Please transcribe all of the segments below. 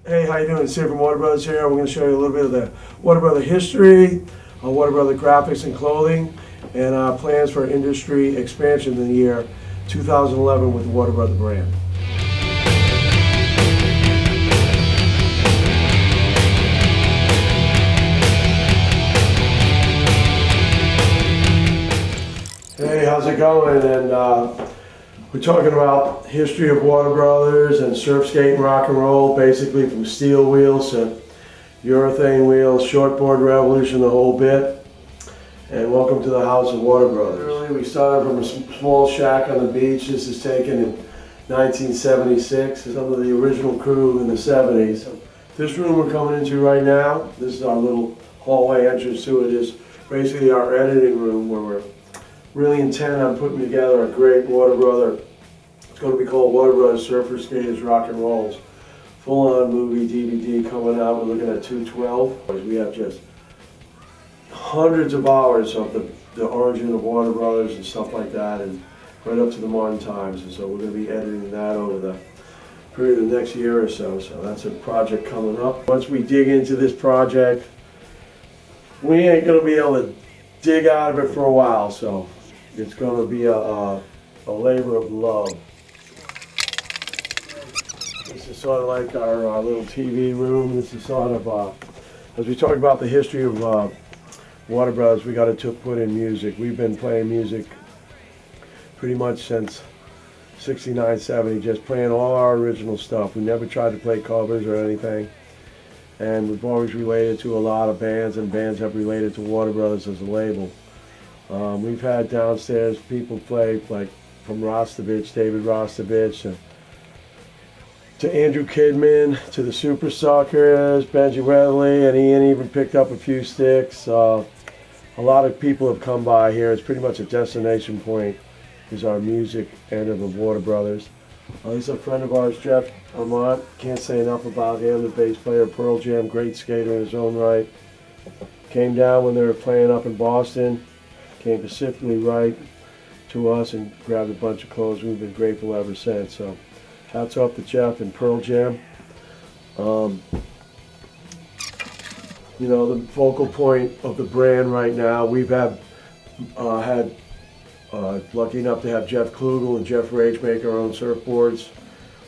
Hey, how you doing? Sid from WaterBrothers here. We're going to show you a little bit of the WaterBrother history, WaterBrother graphics and clothing, and plans for industry expansion in the year 2011 with the WaterBrother brand. Hey, how's it going? And we're talking about history of WaterBrothers and surf skate and rock and roll, basically from steel wheels to urethane wheels, shortboard revolution, the whole bit. And welcome to the house of WaterBrothers. We started from a small shack on the beach. This is taken in 1976. Some of the original crew in the 70s. This room we're coming into right now, this is our little hallway entrance to it, is basically our editing room where we're really intent on putting together a great WaterBrother. It's going to be called WaterBrothers Surfer Skaters Rock and Rolls. Full-on movie DVD coming out. We're looking at 212. We have just hundreds of hours of the origin of WaterBrothers and stuff like that, and right up to the modern times. And so we're going to be editing that over the period of the next year or so. So that's a project coming up. Once we dig into this project, we ain't going to be able to dig out of it for a while. So it's going to be a labor of love. This is sort of like our little TV room. This is sort of, as we talk about the history of WaterBrothers, we got to put in music. We've been playing music pretty much since 69, 70, just playing all our original stuff. We never tried to play covers or anything. And we've always related to a lot of bands, and bands have related to WaterBrothers as a label. We've had downstairs people play, like from Rostovich, David Rostovich, to Andrew Kidman, to the Super Suckers, Benji Weatherly, and Ian even picked up a few sticks. A lot of people have come by here. It's pretty much a destination point, is our music end of the WaterBrothers. He's a friend of ours, Jeff Vermont. Can't say enough about him, the bass player, Pearl Jam, great skater in his own right. Came down when they were playing up in Boston, came specifically right to us and grabbed a bunch of clothes. We've been grateful ever since. So hats off to Jeff and Pearl Jam. You know, the focal point of the brand right now, we've had lucky enough to have Jeff Klugel and Jeff Rage make our own surfboards.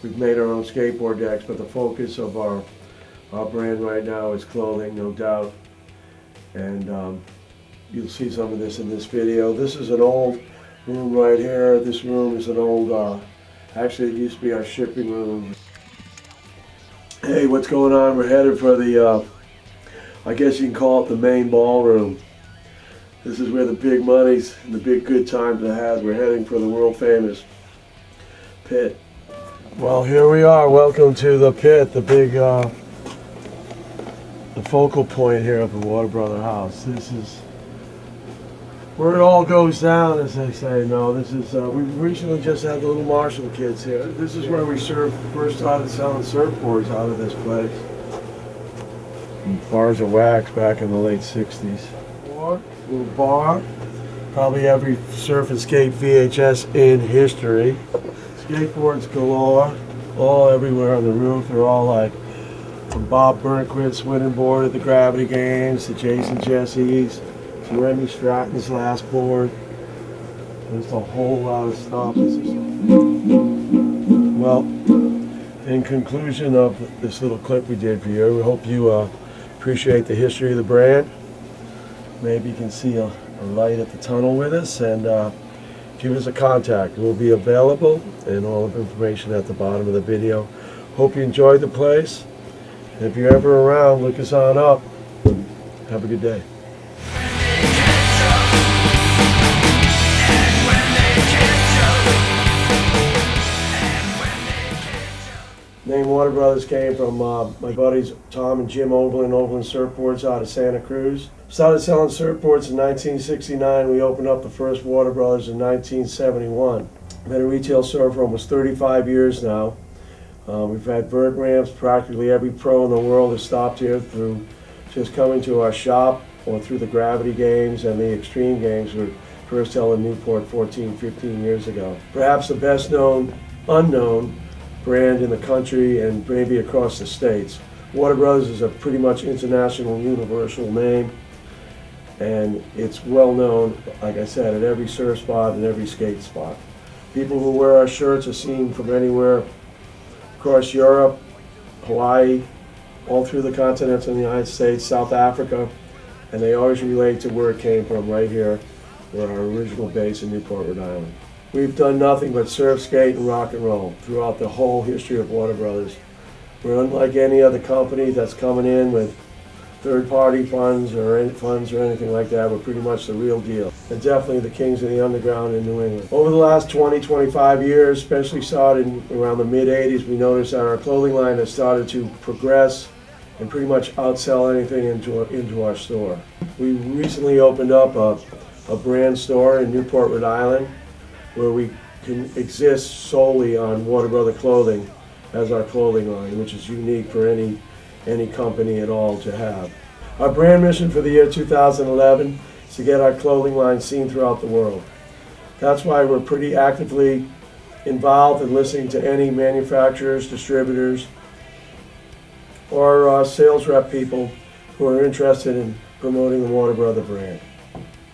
We've made our own skateboard decks, but the focus of our brand right now is clothing, no doubt. And you'll see some of this in this video. This is an old room right here. This room is an old, actually it used to be our shipping room. Hey, what's going on? We're headed for the, I guess you can call it the main ballroom. This is where the big monies and the big good times are had. We're heading for the world famous pit. Well, here we are. Welcome to the pit, the big, the focal point here of the WaterBrother house. This is where it all goes down, as they say. No, this is, we recently just had the little Marshall kids here. This is where we first started selling surfboards out of this place. Bars of wax back in the late 60s. Little bar, probably every surf and skate VHS in history. Skateboards galore, all everywhere on the roof. They're all like from Bob Burnquist's winning board at the Gravity Games to Jason Jesse's to Remy Stratton's last board. There's a whole lot of stuff. Well, in conclusion of this little clip we did for you, we hope you appreciate the history of the brand. Maybe you can see a light at the tunnel with us, and give us a contact. We'll be available, and all of information at the bottom of the video. Hope you enjoyed the place. And if you're ever around, look us on up. Have a good day. Name WaterBrothers came from my buddies Tom and Jim Oberlin Surfboards out of Santa Cruz. Started selling surfboards in 1969. We opened up the first WaterBrothers in 1971. Been a retail surfer for almost 35 years now. We've had vert ramps. Practically every pro in the world has stopped here through just coming to our shop or through the Gravity Games and the Extreme Games we first held in Newport 14, 15 years ago. Perhaps the best known unknown brand in the country and maybe across the states. WaterBrothers is a pretty much international, universal name, and it's well known, like I said, at every surf spot and every skate spot. People who wear our shirts are seen from anywhere across Europe, Hawaii, all through the continents in the United States, South Africa, and they always relate to where it came from, right here, where our original base in Newport, Rhode Island. We've done nothing but surf, skate, and rock and roll throughout the whole history of WaterBrothers. We're unlike any other company that's coming in with third-party funds or anything like that. We're pretty much the real deal, and definitely the kings of the underground in New England. Over the last 20-25 years, especially starting around the mid-'80s, we noticed that our clothing line has started to progress and pretty much outsell anything into our store. We recently opened up a brand store in Newport, Rhode Island, where we can exist solely on WaterBrother clothing as our clothing line, which is unique for any company at all to have. Our brand mission for the year 2011 is to get our clothing line seen throughout the world. That's why we're pretty actively involved in listening to any manufacturers, distributors, or sales rep people who are interested in promoting the WaterBrother brand.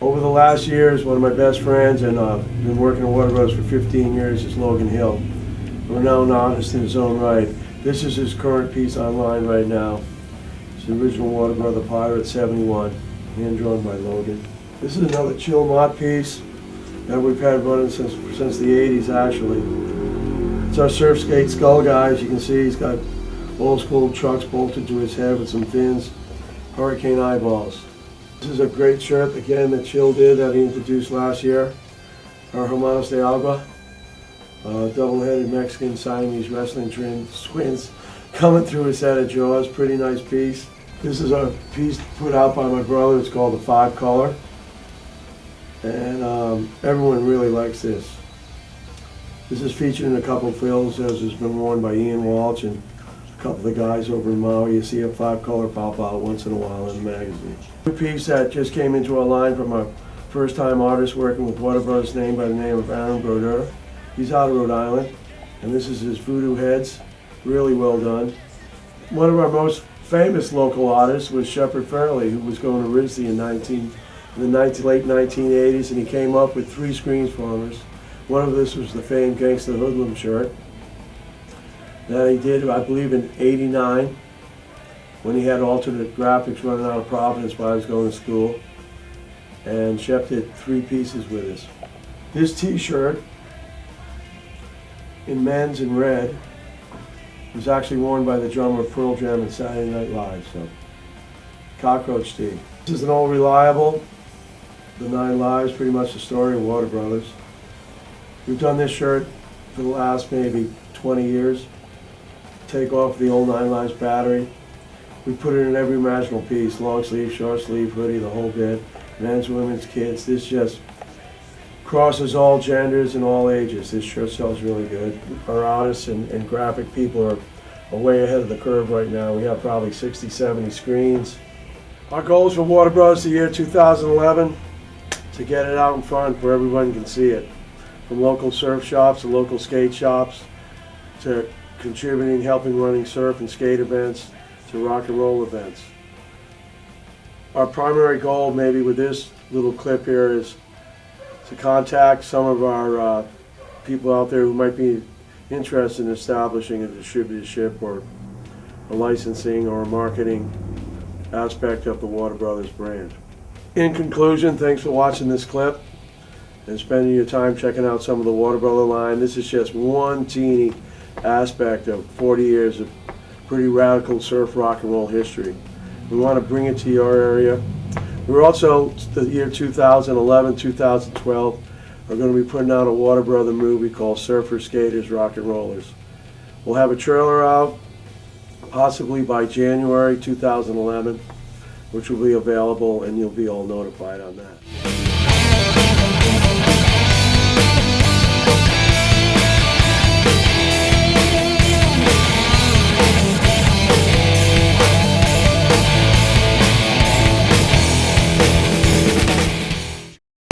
Over the last years, one of my best friends, and been working at WaterBrothers for 15 years, is Logan Hill, a renowned artist in his own right. This is his current piece online right now. It's the original WaterBrother Pirate 71, hand drawn by Logan. This is another chill mod piece that we've had running since the 80s, actually. It's our surf skate skull guy. As you can see, he's got old school trucks bolted to his head with some fins, hurricane eyeballs. This is a great shirt, again, that Chill did, that he introduced last year. Our Hermanos de Agua, double-headed Mexican Siamese wrestling twins coming through his set of jaws. Pretty nice piece. This is a piece put out by my brother. It's called the 5-Color, and everyone really likes this. This is featured in a couple films, as has been worn by Ian Walsh and a couple of the guys over in Maui. You see a 5-Color pop out once in a while in the magazine. A piece that just came into our line from a first-time artist working with WaterBrothers, named by the name of Aaron Brodeur. He's out of Rhode Island, and this is his Voodoo Heads. Really well done. One of our most famous local artists was Shepard Fairley, who was going to RISD in the late 1980s, and he came up with 3 screen formers. One of this was the famed Gangsta Hoodlum shirt that he did, I believe, in '89, when he had alternate graphics running out of Providence while I was going to school. And Shep did 3 pieces with us. This t-shirt, in men's in red, was actually worn by the drummer of Pearl Jam and Saturday Night Live, so cockroach tee. This is an old reliable, the 9 Lives, pretty much the story of WaterBrothers. We've done this shirt for the last maybe 20 years. Take off the old 9 Lives battery. We put it in every imaginable piece, long sleeve, short sleeve, hoodie, the whole bit. Men's, women's, kids. This just crosses all genders and all ages. This shirt sells really good. Our artists and graphic people are way ahead of the curve right now. We have probably 60, 70 screens. Our goals for WaterBrothers the year 2011, to get it out in front where everyone can see it. From local surf shops to local skate shops, to contributing, helping running surf and skate events, to rock and roll events. Our primary goal, maybe with this little clip here, is to contact some of our people out there who might be interested in establishing a distributorship or a licensing or a marketing aspect of the WaterBrothers brand. In conclusion, thanks for watching this clip and spending your time checking out some of the WaterBrother line. This is just one teeny aspect of 40 years of pretty radical surf rock and roll history. We want to bring it to your area. We're also, the year 2011, 2012, are going to be putting out a WaterBrother movie called Surfers, Skaters, Rock and Rollers. We'll have a trailer out possibly by January 2011, which will be available, and you'll be all notified on that.